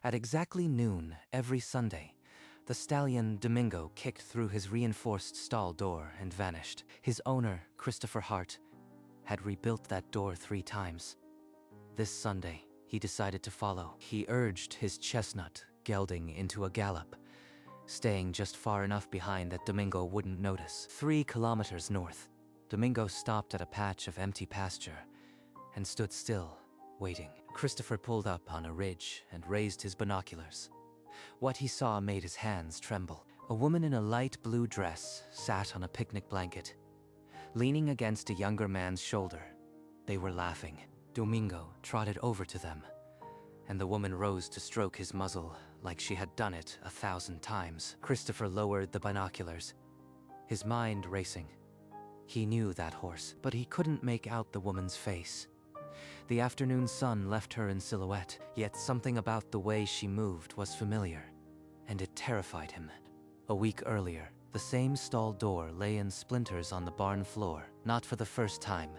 At exactly noon every Sunday, the stallion Domingo kicked through his reinforced stall door and vanished. His owner, Christopher Hart, had rebuilt that door 3 times. This Sunday, he decided to follow. He urged his chestnut, gelding, into a gallop, staying just far enough behind that Domingo wouldn't notice. 3 kilometers north, Domingo stopped at a patch of empty pasture and stood still, waiting. Christopher pulled up on a ridge and raised his binoculars. What he saw made his hands tremble. A woman in a light blue dress sat on a picnic blanket, leaning against a younger man's shoulder. They were laughing. Domingo trotted over to them, and the woman rose to stroke his muzzle like she had done it 1,000 times. Christopher lowered the binoculars, his mind racing. He knew that horse, but he couldn't make out the woman's face. The afternoon sun left her in silhouette, yet something about the way she moved was familiar, and it terrified him. A week earlier, the same stall door lay in splinters on the barn floor. Not for the first time,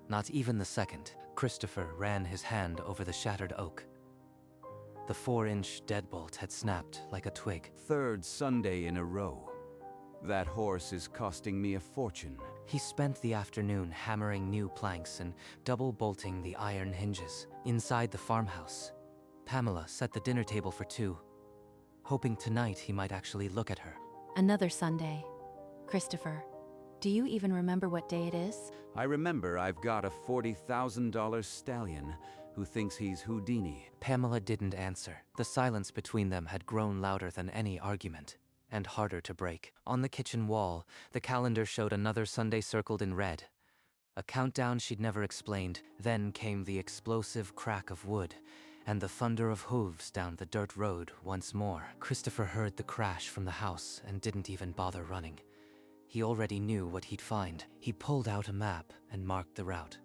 not even the second. Christopher ran his hand over the shattered oak. The 4-inch deadbolt had snapped like a twig. 3rd Sunday in a row. That horse is costing me a fortune. He spent the afternoon hammering new planks and double-bolting the iron hinges. Inside the farmhouse, Pamela set the dinner table for 2, hoping tonight he might actually look at her. Another Sunday. Christopher, do you even remember what day it is? I remember I've got a $40,000 stallion who thinks he's Houdini. Pamela didn't answer. The silence between them had grown louder than any argument, and harder to break. On the kitchen wall, the calendar showed another Sunday circled in red. A countdown she'd never explained. Then came the explosive crack of wood, and the thunder of hooves down the dirt road once more. Christopher heard the crash from the house and didn't even bother running. He already knew what he'd find. He pulled out a map and marked the route.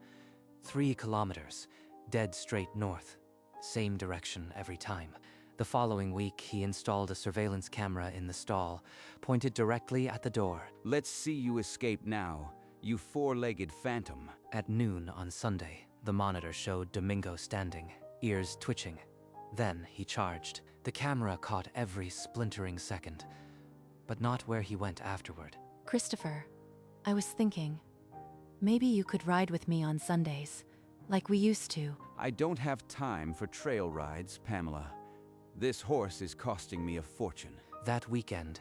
3 kilometers, dead straight north. Same direction every time. The following week, he installed a surveillance camera in the stall, pointed directly at the door. Let's see you escape now, you 4-legged phantom. At noon on Sunday, the monitor showed Domingo standing, ears twitching. Then he charged. The camera caught every splintering second, but not where he went afterward. Christopher, I was thinking, maybe you could ride with me on Sundays, like we used to. I don't have time for trail rides, Pamela. This horse is costing me a fortune. That weekend,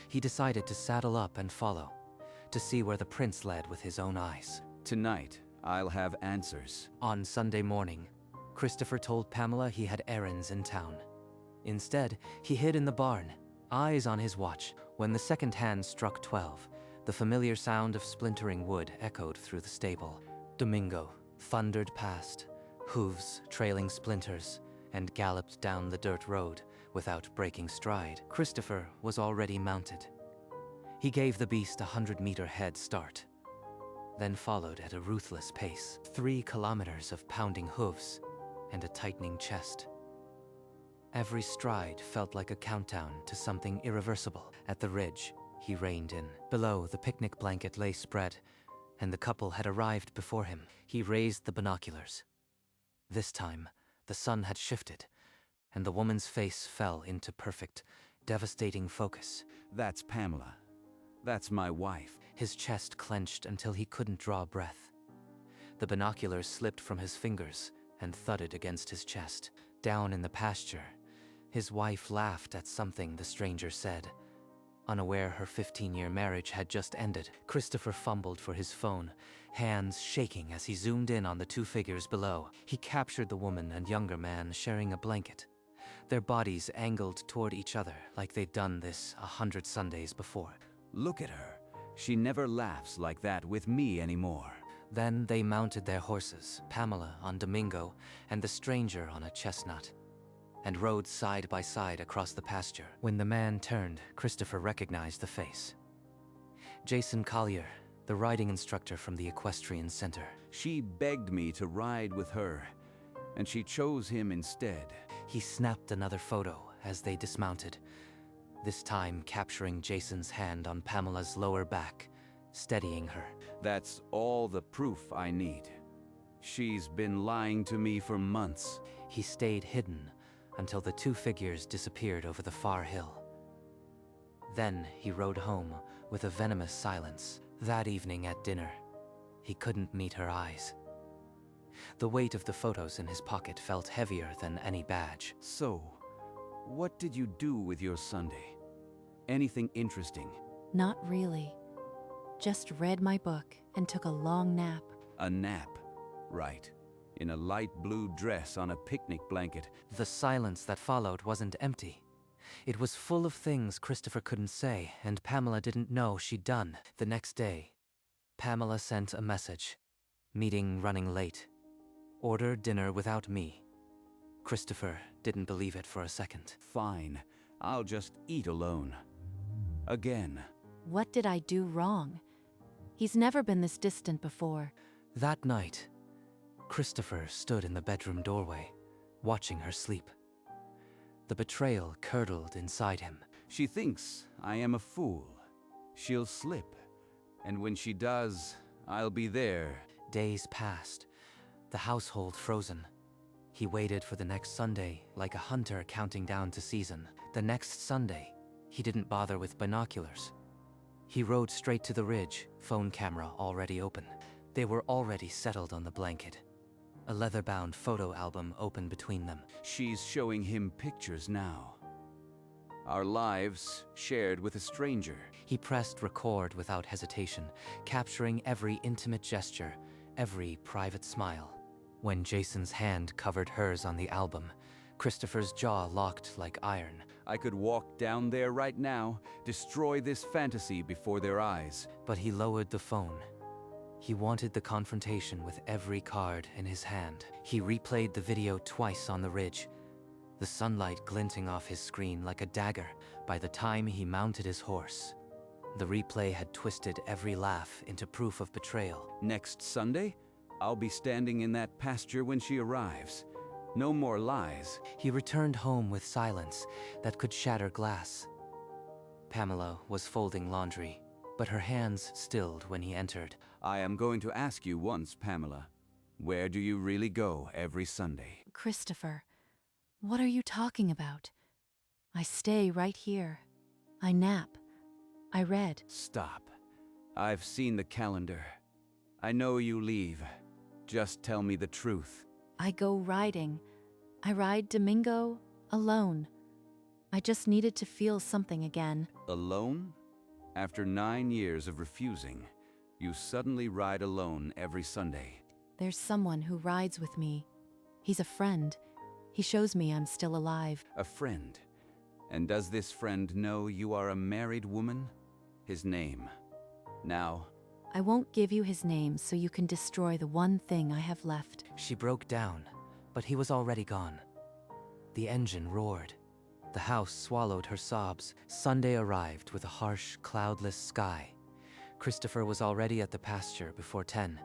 he decided to saddle up and follow, to see where the prince led with his own eyes. Tonight, I'll have answers. On Sunday morning, Christopher told Pamela he had errands in town. Instead, he hid in the barn, eyes on his watch. When the second hand struck 12, the familiar sound of splintering wood echoed through the stable. Domingo thundered past, hooves trailing splinters, and galloped down the dirt road without breaking stride. Christopher was already mounted. He gave the beast a 100-meter head start, then followed at a ruthless pace. 3 kilometers of pounding hooves and a tightening chest. Every stride felt like a countdown to something irreversible. At the ridge, he reined in. Below, the picnic blanket lay spread, and the couple had arrived before him. He raised the binoculars. This time, the sun had shifted, and the woman's face fell into perfect, devastating focus. That's Pamela. That's my wife. His chest clenched until he couldn't draw breath. The binoculars slipped from his fingers and thudded against his chest. Down in the pasture, his wife laughed at something the stranger said. Unaware her 15-year marriage had just ended, Christopher fumbled for his phone, hands shaking as he zoomed in on the 2 figures below. He captured the woman and younger man sharing a blanket, their bodies angled toward each other like they'd done this 100 Sundays before. Look at her. She never laughs like that with me anymore. Then they mounted their horses, Pamela on Domingo and the stranger on a chestnut, and rode side by side across the pasture. When the man turned, Christopher recognized the face. Jason Collier, the riding instructor from the equestrian center. She begged me to ride with her, and she chose him instead. He snapped another photo as they dismounted, this time capturing Jason's hand on Pamela's lower back, steadying her. That's all the proof I need. She's been lying to me for months. He stayed hidden, until the two figures disappeared over the far hill. Then he rode home with a venomous silence. That evening at dinner, he couldn't meet her eyes. The weight of the photos in his pocket felt heavier than any badge. So, what did you do with your Sunday? Anything interesting? Not really. Just read my book and took a long nap. A nap, right. In a light blue dress on a picnic blanket. The silence that followed wasn't empty. It was full of things Christopher couldn't say, and Pamela didn't know she'd done. The next day, Pamela sent a message. Meeting running late. Order dinner without me. Christopher didn't believe it for a second. Fine, I'll just eat alone. Again. What did I do wrong? He's never been this distant before. That night, Christopher stood in the bedroom doorway, watching her sleep. The betrayal curdled inside him. She thinks I am a fool. She'll slip. And when she does, I'll be there. Days passed, the household frozen. He waited for the next Sunday like a hunter counting down to season. The next Sunday, he didn't bother with binoculars. He rode straight to the ridge, phone camera already open. They were already settled on the blanket. A leather-bound photo album open between them. She's showing him pictures now. Our lives shared with a stranger. He pressed record without hesitation, capturing every intimate gesture, every private smile. When Jason's hand covered hers on the album, Christopher's jaw locked like iron. I could walk down there right now, destroy this fantasy before their eyes. But he lowered the phone. He wanted the confrontation with every card in his hand. He replayed the video twice on the ridge, the sunlight glinting off his screen like a dagger. By the time he mounted his horse, the replay had twisted every laugh into proof of betrayal. Next Sunday, I'll be standing in that pasture when she arrives. No more lies. He returned home with silence that could shatter glass. Pamela was folding laundry, but her hands stilled when he entered. I am going to ask you once, Pamela. Where do you really go every Sunday? Christopher, what are you talking about? I stay right here. I nap. I read. Stop. I've seen the calendar. I know you leave. Just tell me the truth. I go riding. I ride Domingo alone. I just needed to feel something again. Alone? After 9 years of refusing, you suddenly ride alone every Sunday. There's someone who rides with me. He's a friend. He shows me I'm still alive. A friend? And does this friend know you are a married woman? His name. Now, I won't give you his name so you can destroy the one thing I have left. She broke down, but he was already gone. The engine roared. The house swallowed her sobs. Sunday arrived with a harsh, cloudless sky. Christopher was already at the pasture before 10,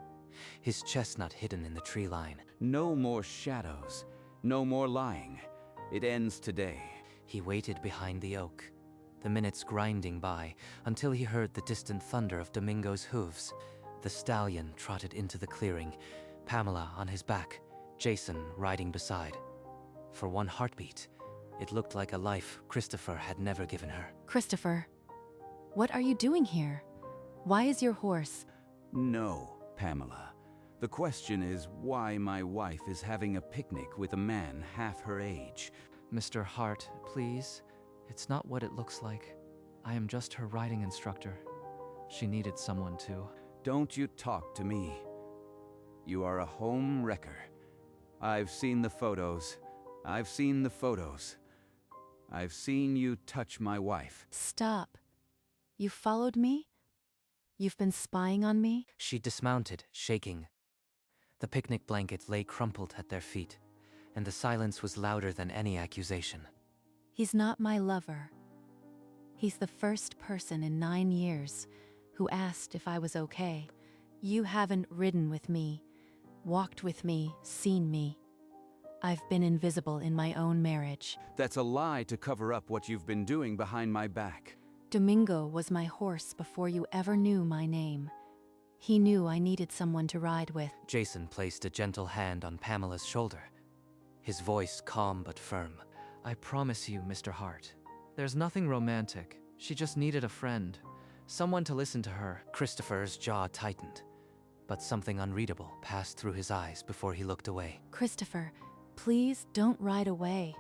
his chestnut hidden in the tree line. no more shadows. No more lying. It ends today. He waited behind the oak, the minutes grinding by, until he heard the distant thunder of Domingo's hooves. The stallion trotted into the clearing, Pamela on his back, Jason riding beside. For one heartbeat, it looked like a life Christopher had never given her. Christopher, what are you doing here? Why is your horse? No, Pamela. The question is why my wife is having a picnic with a man half her age. Mr. Hart, please. It's not what it looks like. I am just her riding instructor. She needed someone to. Don't you talk to me. You are a home wrecker. I've seen the photos. I've seen the photos. I've seen you touch my wife. Stop. You followed me? You've been spying on me? She dismounted, shaking. The picnic blanket lay crumpled at their feet, and the silence was louder than any accusation. He's not my lover. He's the first person in 9 years who asked if I was okay. You haven't ridden with me, walked with me, seen me. I've been invisible in my own marriage. That's a lie to cover up what you've been doing behind my back. Domingo was my horse before you ever knew my name. He knew I needed someone to ride with. Jason placed a gentle hand on Pamela's shoulder, his voice calm but firm. I promise you, Mr. Hart. There's nothing romantic. She just needed a friend. Someone to listen to her. Christopher's jaw tightened, but something unreadable passed through his eyes before he looked away. Christopher, please don't ride away.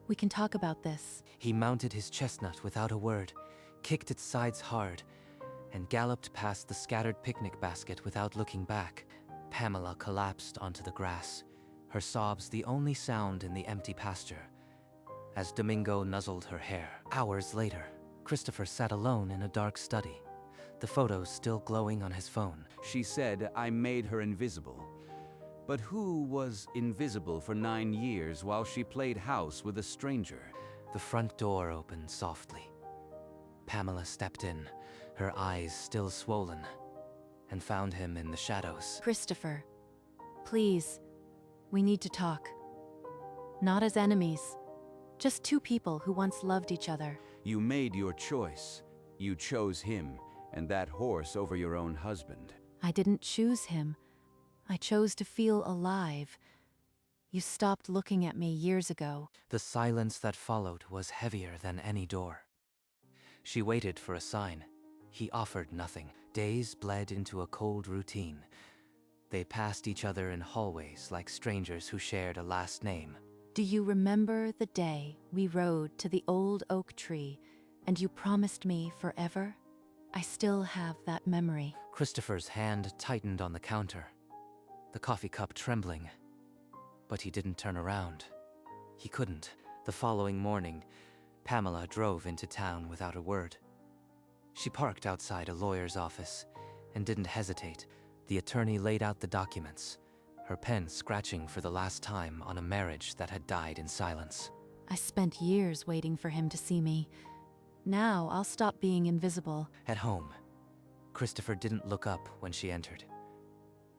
We can talk about this. He mounted his chestnut without a word, kicked its sides hard, and galloped past the scattered picnic basket without looking back. Pamela collapsed onto the grass, her sobs the only sound in the empty pasture, as Domingo nuzzled her hair. Hours later, Christopher sat alone in a dark study, the photos still glowing on his phone. She said I made her invisible. But who was invisible for 9 years while she played house with a stranger? The front door opened softly. Pamela stepped in, her eyes still swollen, and found him in the shadows. Christopher, please, we need to talk. Not as enemies, just two people who once loved each other. You made your choice. You chose him and that horse over your own husband. I didn't choose him. I chose to feel alive. You stopped looking at me years ago. The silence that followed was heavier than any door. She waited for a sign. He offered nothing. Days bled into a cold routine. They passed each other in hallways like strangers who shared a last name. Do you remember the day we rode to the old oak tree and you promised me forever? I still have that memory. Christopher's hand tightened on the counter, the coffee cup trembling. But he didn't turn around. He couldn't. The following morning, Pamela drove into town without a word. She parked outside a lawyer's office and didn't hesitate. The attorney laid out the documents, her pen scratching for the last time on a marriage that had died in silence. I spent years waiting for him to see me. Now I'll stop being invisible. At home, Christopher didn't look up when she entered.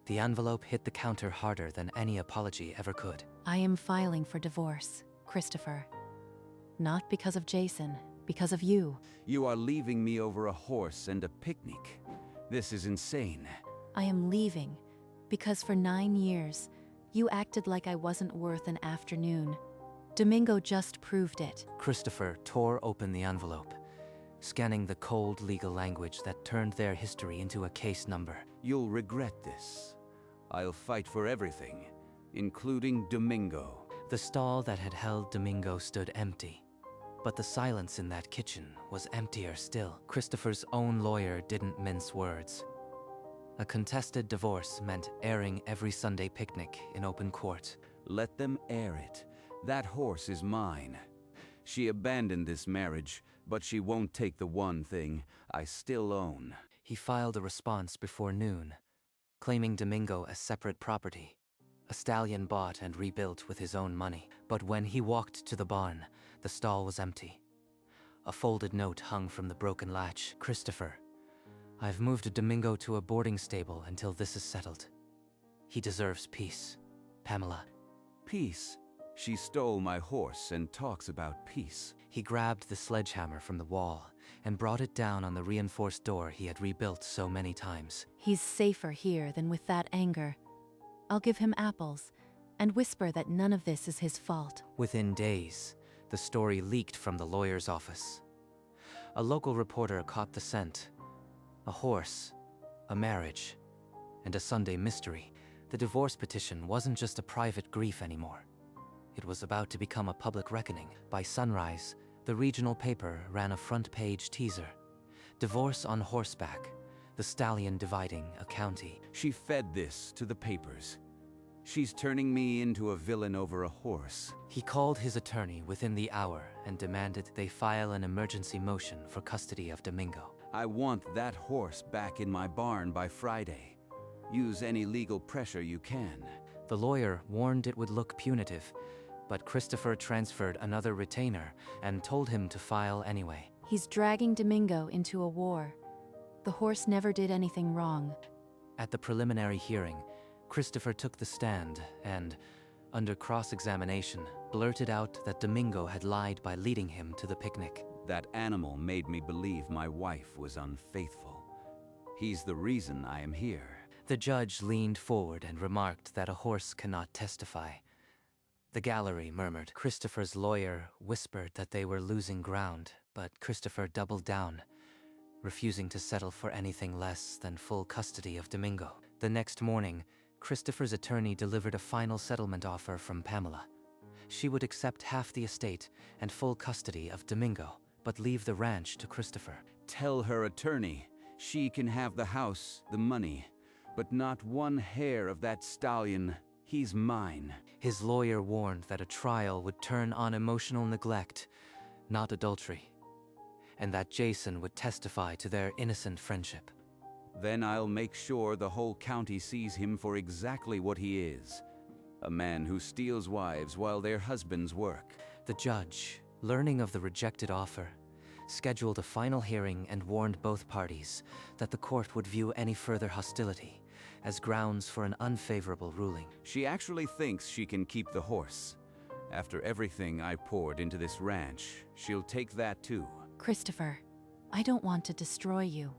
The envelope hit the counter harder than any apology ever could. I am filing for divorce, Christopher. Not because of Jason, because of you. You are leaving me over a horse and a picnic. This is insane. I am leaving because for 9 years, you acted like I wasn't worth an afternoon. Domingo just proved it. Christopher tore open the envelope, scanning the cold legal language that turned their history into a case number. You'll regret this. I'll fight for everything, including Domingo. The stall that had held Domingo stood empty, but the silence in that kitchen was emptier still. Christopher's own lawyer didn't mince words. A contested divorce meant airing every Sunday picnic in open court. Let them air it. That horse is mine. She abandoned this marriage, but she won't take the one thing I still own. He filed a response before noon, claiming Domingo as separate property, a stallion bought and rebuilt with his own money. But when he walked to the barn, the stall was empty. A folded note hung from the broken latch. Christopher, I've moved Domingo to a boarding stable until this is settled. He deserves peace. Pamela. Peace? She stole my horse and talks about peace. He grabbed the sledgehammer from the wall and brought it down on the reinforced door he had rebuilt so many times. He's safer here than with that anger. I'll give him apples and whisper that none of this is his fault. Within days, the story leaked from the lawyer's office. A local reporter caught the scent. A horse, a marriage, and a Sunday mystery. The divorce petition wasn't just a private grief anymore. It was about to become a public reckoning. By sunrise, the regional paper ran a front-page teaser. Divorce on horseback, the stallion dividing a county. She fed this to the papers. She's turning me into a villain over a horse. He called his attorney within the hour and demanded they file an emergency motion for custody of Domingo. I want that horse back in my barn by Friday. Use any legal pressure you can. The lawyer warned it would look punitive, but Christopher transferred another retainer and told him to file anyway. He's dragging Domingo into a war. The horse never did anything wrong. At the preliminary hearing, Christopher took the stand and, under cross-examination, blurted out that Domingo had lied by leading him to the picnic. That animal made me believe my wife was unfaithful. He's the reason I am here. The judge leaned forward and remarked that a horse cannot testify. The gallery murmured. Christopher's lawyer whispered that they were losing ground, but Christopher doubled down, refusing to settle for anything less than full custody of Domingo. The next morning, Christopher's attorney delivered a final settlement offer from Pamela. She would accept half the estate and full custody of Domingo, but leave the ranch to Christopher. Tell her attorney she can have the house, the money, but not one hair of that stallion. He's mine. His lawyer warned that a trial would turn on emotional neglect, not adultery, and that Jason would testify to their innocent friendship. Then I'll make sure the whole county sees him for exactly what he is. A man who steals wives while their husbands work. The judge, learning of the rejected offer, scheduled a final hearing and warned both parties that the court would view any further hostility as grounds for an unfavorable ruling. She actually thinks she can keep the horse. After everything I poured into this ranch, she'll take that too. Christopher, I don't want to destroy you.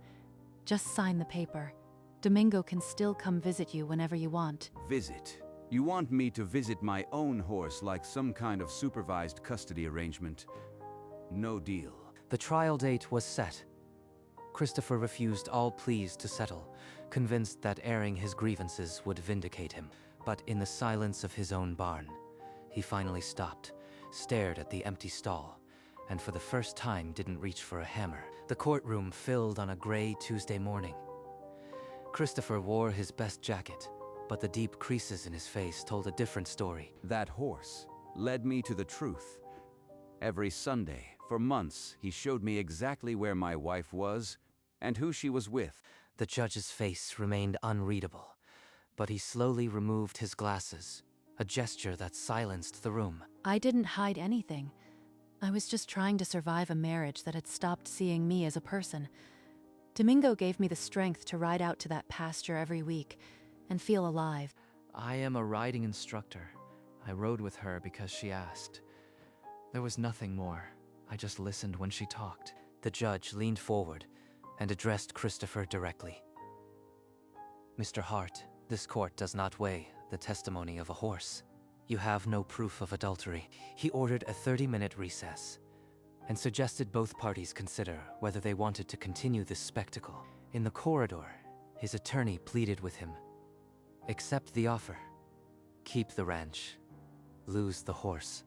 Just sign the paper. Domingo can still come visit you whenever you want. Visit? You want me to visit my own horse like some kind of supervised custody arrangement? No deal. The trial date was set. Christopher refused all pleas to settle, convinced that airing his grievances would vindicate him. But in the silence of his own barn, he finally stopped, stared at the empty stall, and for the first time didn't reach for a hammer. The courtroom filled on a gray Tuesday morning. Christopher wore his best jacket, but the deep creases in his face told a different story. That horse led me to the truth. Every Sunday, for months, he showed me exactly where my wife was and who she was with. The judge's face remained unreadable, but he slowly removed his glasses, a gesture that silenced the room. I didn't hide anything. I was just trying to survive a marriage that had stopped seeing me as a person. Domingo gave me the strength to ride out to that pasture every week and feel alive. I am a riding instructor. I rode with her because she asked. There was nothing more. I just listened when she talked. The judge leaned forward and addressed Christopher directly. Mr. Hart, this court does not weigh the testimony of a horse. You have no proof of adultery. He ordered a 30-minute recess and suggested both parties consider whether they wanted to continue this spectacle. In the corridor, his attorney pleaded with him. Accept the offer. Keep the ranch. Lose the horse.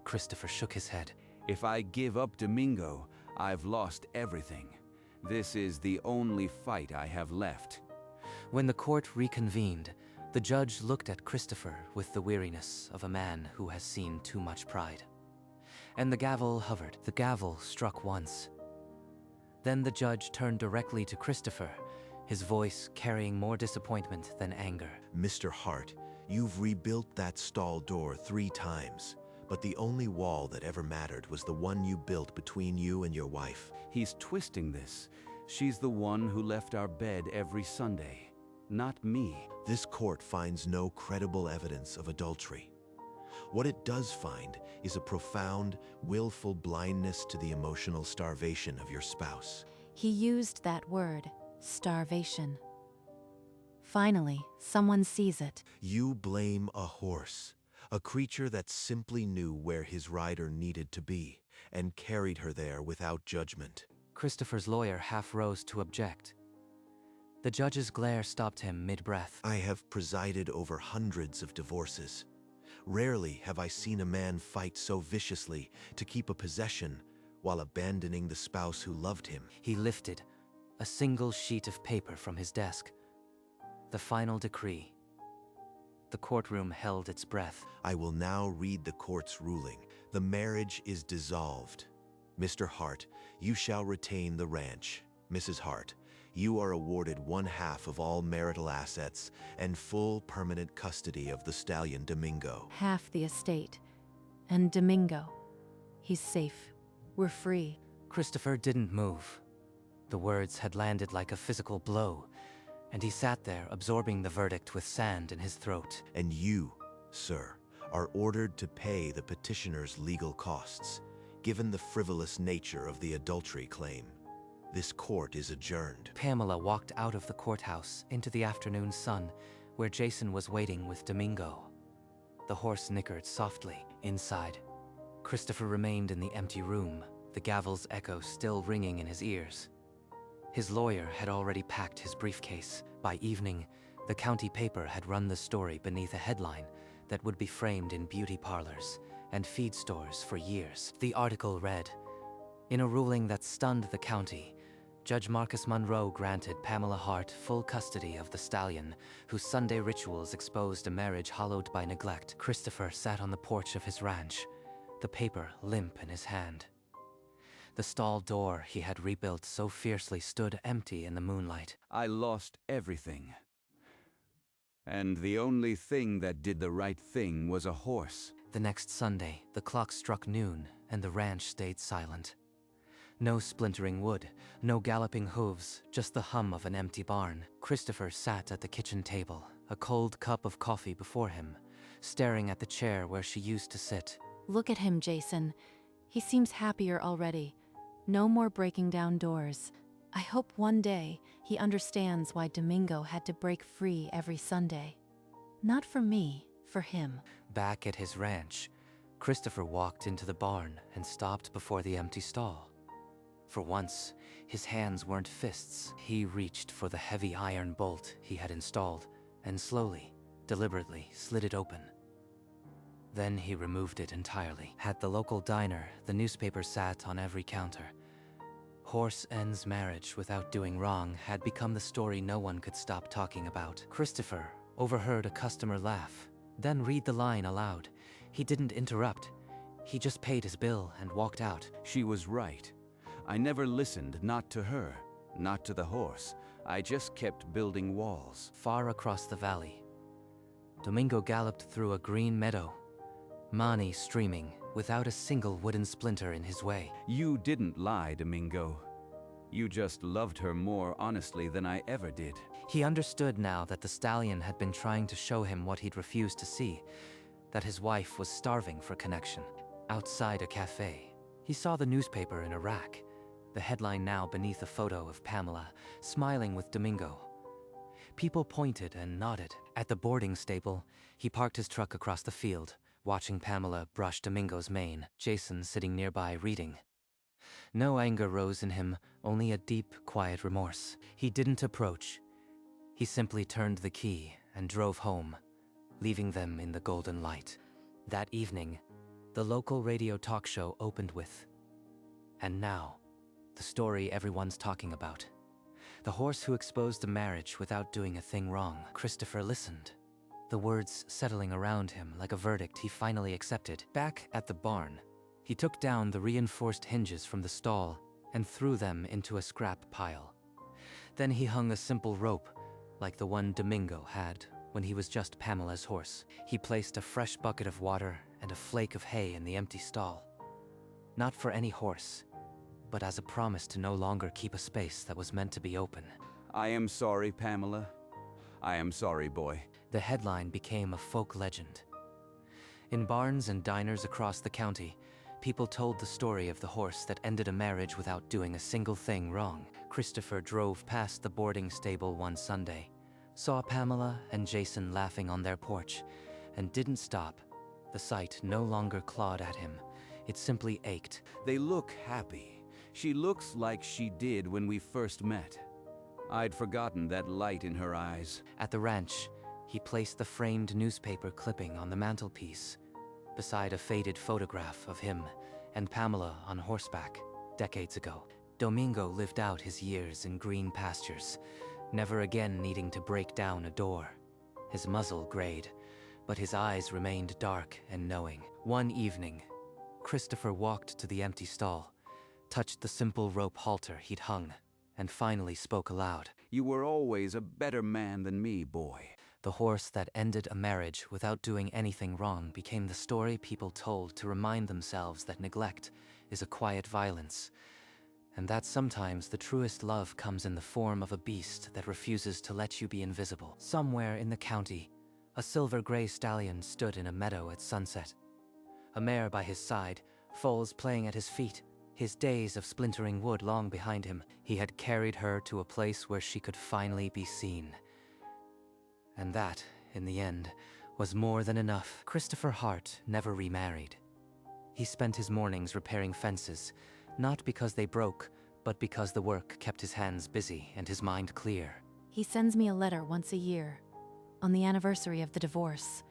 Christopher shook his head. If I give up Domingo, I've lost everything. This is the only fight I have left. When the court reconvened, the judge looked at Christopher with the weariness of a man who has seen too much pride. And the gavel hovered. The gavel struck once. Then the judge turned directly to Christopher, his voice carrying more disappointment than anger. Mr. Hart, you've rebuilt that stall door 3 times, but the only wall that ever mattered was the one you built between you and your wife. He's twisting this. She's the one who left our bed every Sunday, not me. This court finds no credible evidence of adultery. What it does find is a profound, willful blindness to the emotional starvation of your spouse. He used that word, starvation. Finally, someone sees it. You blame a horse, a creature that simply knew where his rider needed to be and carried her there without judgment. Christopher's lawyer half rose to object. The judge's glare stopped him mid-breath. I have presided over hundreds of divorces. Rarely have I seen a man fight so viciously to keep a possession while abandoning the spouse who loved him. He lifted a single sheet of paper from his desk. The final decree. The courtroom held its breath. I will now read the court's ruling. The marriage is dissolved. Mr. Hart, you shall retain the ranch. Mrs. Hart, you are awarded 1/2 of all marital assets and full permanent custody of the stallion Domingo. Half the estate. And Domingo. He's safe. We're free. Christopher didn't move. The words had landed like a physical blow, and he sat there absorbing the verdict with sand in his throat. And you, sir, are ordered to pay the petitioner's legal costs, given the frivolous nature of the adultery claim. This court is adjourned. Pamela walked out of the courthouse into the afternoon sun, where Jason was waiting with Domingo. The horse nickered softly. Inside, Christopher remained in the empty room, the gavel's echo still ringing in his ears. His lawyer had already packed his briefcase. By evening, the county paper had run the story beneath a headline that would be framed in beauty parlors and feed stores for years. The article read, "In a ruling that stunned the county, Judge Marcus Monroe granted Pamela Hart full custody of the stallion, whose Sunday rituals exposed a marriage hollowed by neglect." Christopher sat on the porch of his ranch, the paper limp in his hand. The stall door he had rebuilt so fiercely stood empty in the moonlight. I lost everything. And the only thing that did the right thing was a horse. The next Sunday, the clock struck noon, and the ranch stayed silent. No splintering wood, no galloping hooves, just the hum of an empty barn. Christopher sat at the kitchen table, a cold cup of coffee before him, staring at the chair where she used to sit. Look at him, Jason. He seems happier already. No more breaking down doors. I hope one day he understands why Domingo had to break free every Sunday. Not for me, for him. Back at his ranch, Christopher walked into the barn and stopped before the empty stall. For once, his hands weren't fists. He reached for the heavy iron bolt he had installed and slowly, deliberately slid it open. Then he removed it entirely. At the local diner, the newspaper sat on every counter. Horse ends marriage without doing wrong had become the story no one could stop talking about. Christopher overheard a customer laugh, then read the line aloud. He didn't interrupt. He just paid his bill and walked out. She was right. I never listened, not to her, not to the horse. I just kept building walls. Far across the valley, Domingo galloped through a green meadow, Mani streaming, without a single wooden splinter in his way. You didn't lie, Domingo. You just loved her more honestly than I ever did. He understood now that the stallion had been trying to show him what he'd refused to see, that his wife was starving for connection. Outside a cafe, he saw the newspaper in a rack, the headline now beneath a photo of Pamela, smiling with Domingo. People pointed and nodded. At the boarding stable, he parked his truck across the field, watching Pamela brush Domingo's mane, Jason sitting nearby reading. No anger rose in him, only a deep, quiet remorse. He didn't approach. He simply turned the key and drove home, leaving them in the golden light. That evening, the local radio talk show opened with, "And now, the story everyone's talking about. The horse who exposed a marriage without doing a thing wrong." Christopher listened, the words settling around him like a verdict he finally accepted. Back at the barn, he took down the reinforced hinges from the stall and threw them into a scrap pile. Then he hung a simple rope, like the one Domingo had when he was just Pamela's horse. He placed a fresh bucket of water and a flake of hay in the empty stall. Not for any horse, but as a promise to no longer keep a space that was meant to be open. I am sorry, Pamela. I am sorry, boy. The headline became a folk legend. In barns and diners across the county, people told the story of the horse that ended a marriage without doing a single thing wrong. Christopher drove past the boarding stable one Sunday, saw Pamela and Jason laughing on their porch, and didn't stop. The sight no longer clawed at him. It simply ached. They look happy. She looks like she did when we first met. I'd forgotten that light in her eyes. At the ranch, he placed the framed newspaper clipping on the mantelpiece, beside a faded photograph of him and Pamela on horseback, decades ago. Domingo lived out his years in green pastures, never again needing to break down a door. His muzzle grayed, but his eyes remained dark and knowing. One evening, Christopher walked to the empty stall, touched the simple rope halter he'd hung, and finally spoke aloud. You were always a better man than me, boy. The horse that ended a marriage without doing anything wrong became the story people told to remind themselves that neglect is a quiet violence, and that sometimes the truest love comes in the form of a beast that refuses to let you be invisible. Somewhere in the county, a silver-gray stallion stood in a meadow at sunset. A mare by his side, foals playing at his feet, his days of splintering wood long behind him. He had carried her to a place where she could finally be seen. And that, in the end, was more than enough. Christopher Hart never remarried. He spent his mornings repairing fences, not because they broke, but because the work kept his hands busy and his mind clear. He sends me a letter once a year, on the anniversary of the divorce.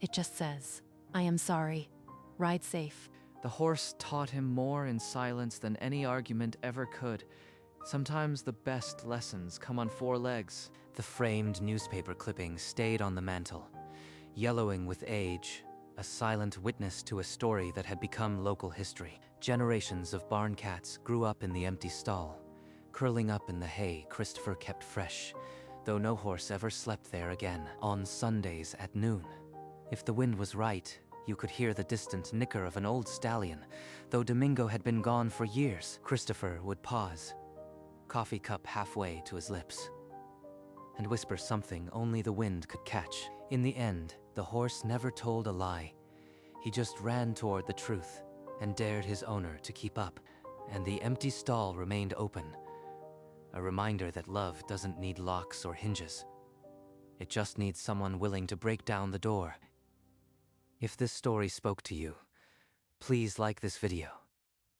It just says, "I am sorry. Ride safe." The horse taught him more in silence than any argument ever could. Sometimes the best lessons come on four legs. The framed newspaper clipping stayed on the mantel, yellowing with age, a silent witness to a story that had become local history. Generations of barn cats grew up in the empty stall, curling up in the hay Christopher kept fresh, though no horse ever slept there again. On Sundays at noon, if the wind was right, you could hear the distant nicker of an old stallion. Though Domingo had been gone for years, Christopher would pause, coffee cup halfway to his lips, and whisper something only the wind could catch. In the end, the horse never told a lie. He just ran toward the truth and dared his owner to keep up. And the empty stall remained open, a reminder that love doesn't need locks or hinges. It just needs someone willing to break down the door. If this story spoke to you, please like this video.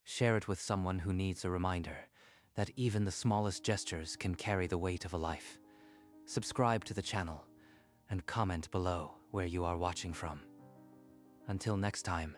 Share it with someone who needs a reminder that even the smallest gestures can carry the weight of a life. Subscribe to the channel and comment below where you are watching from. Until next time.